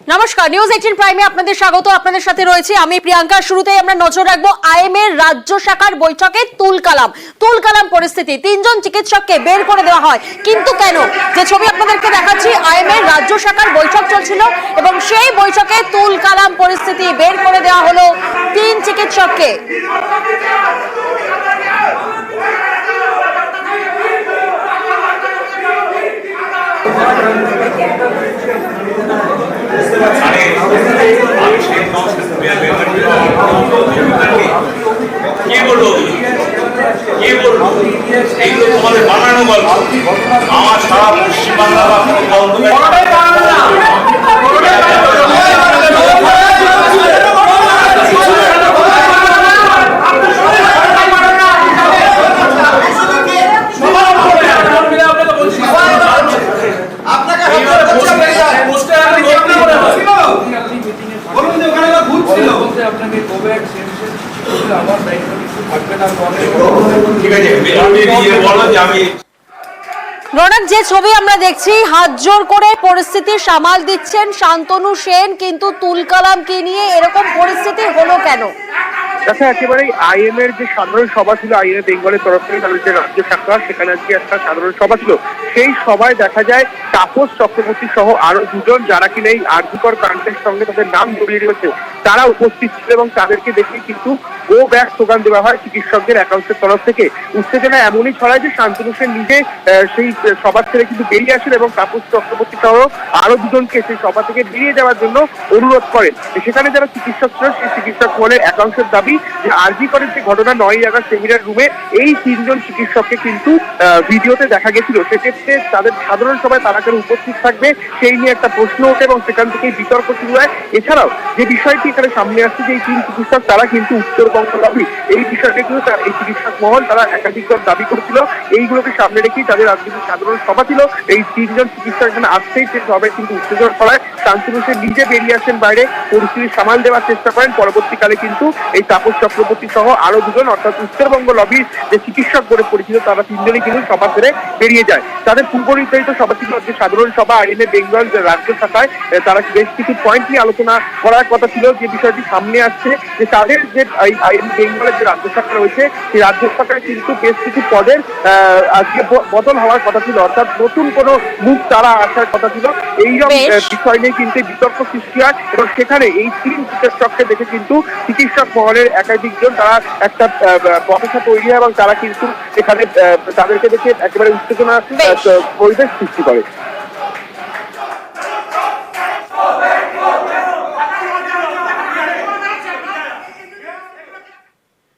নমস্কার, নিউজ 18 প্রাইমে আপনাদের স্বাগত। আপনাদের সাথে রয়েছে আমি প্রিয়াঙ্কা। শুরুতেই আমরা নজর রাখবো আইএমএ রাজ্য শাখার বৈঠকে তুলকালাম পরিস্থিতি। তিনজন চিকিৎসককে বের করে দেওয়া হয়, কিন্তু কেন? যে ছবি আপনাদেরকে দেখাচ্ছি, আইএমএ রাজ্য শাখার বৈঠক চলছিল এবং সেই বৈঠকে তুলকালাম পরিস্থিতি, বের করে দেওয়া হলো তিন চিকিৎসককে। তোমাদের বানানো গল্প আমার সারা পশ্চিমবাংলা রৌনক, যে ছবি আমরা দেখছি, হাত জোর করে পরিস্থিতি সামাল দিচ্ছেন শান্তনু সেন, কিন্তু তুলকালামকে নিয়ে এরকম পরিস্থিতি হলো কেন? আচ্ছা, একেবারেই আইএম এর যে সাধারণ সভা ছিল, আইএম বেঙ্গলের তরফ থেকে তাদের যে রাজ্য শাখা, সেখানে আজকে একটা সাধারণ সভা ছিল। সেই সভায় দেখা যায় তাপস চক্রবর্তী সহ আরো দুজন, যারা কিনা এই আরজিকর কাণ্ডের সঙ্গে তাদের নাম জড়িয়ে রয়েছে, তারা উপস্থিত ছিল এবং তাদেরকে দেখে কিন্তু গো ব্যাক স্লোগান দেওয়া হয় চিকিৎসকদের একাংশের তরফ থেকে। উত্তেজনা এমনই ছড়ায় যে শান্তনু সেন নিজে সেই সভা থেকে কিন্তু বেরিয়ে আসেন এবং তাপস চক্রবর্তী সহ আরো দুজনকে সেই সভা থেকে বেরিয়ে যাওয়ার জন্য অনুরোধ করেন। সেখানে যারা চিকিৎসক ছিল, সেই চিকিৎসক মহলের একাংশের দাবি যে আরজিকরের যে ঘটনা 9 আগস্ট সেমিনার রুমে এই তিনজন চিকিৎসককে কিন্তু ভিডিওতে দেখা গেছিল। সেক্ষেত্রে তাদের সাধারণ সভায় তারা কেন উপস্থিত থাকবে সেই নিয়ে একটা প্রশ্ন ওঠে এবং সেখান থেকে বিতর্ক শুরু হয়। এছাড়াও যে বিষয়টি এখানে সামনে আসছে যে এই তিন চিকিৎসক তারা কিন্তু উত্তরবঙ্গ দাবি, এই বিষয়টা কিন্তু এই চিকিৎসক মহল তারা একাধিকবার দাবি করেছিল। এইগুলোকে সামনে রেখেই তাদের আজকে সাধারণ সভা ছিল। এই তিনজন চিকিৎসক এখানে আসতেই সে সবাই কিন্তু উত্তেজনা ছড়ায়। শান্তনু সেন নিজে বেরিয়ে আসেন বাইরে, পরিস্থিতি সামাল দেওয়ার চেষ্টা করেন। পরবর্তীকালে কিন্তু এই তাপস চক্রবর্তী সহ আরো দুজন, অর্থাৎ উত্তরবঙ্গ লবির যে চিকিৎসক বলে পরিচিত, তারা তিনজনই কিন্তু সভা ছেড়ে বেরিয়ে যায়। তাদের পূর্ব নির্ধারিত সভা ছিল যে সাধারণ সভা আইএমএ বেঙ্গল রাজ্য শাখায়। তারা বেশ কিছু পয়েন্ট নিয়ে আলোচনা করার কথা ছিল। যে বিষয়টি সামনে আসছে যে তাদের যে আইএমএ বেঙ্গলের যে রাজ্য শাখা রয়েছে, সেই রাজ্য শাখায় কিন্তু বেশ কিছু পদের আজকে বদল হওয়ার কথা ছিল, অর্থাৎ নতুন কোনো মুখ তারা আসার কথা ছিল। এইরকম বিষয় নিয়ে কিন্তু বিতর্ক সৃষ্টি হয় এবং সেখানে এই তিন চিকিৎসককে দেখে কিন্তু চিকিৎসক মহলের একাধিকজন তারা একটা বচসা তৈরি হয় এবং তারা কিন্তু এখানে তাদেরকে দেখে একেবারে উত্তেজনা পরিবেশ সৃষ্টি করে।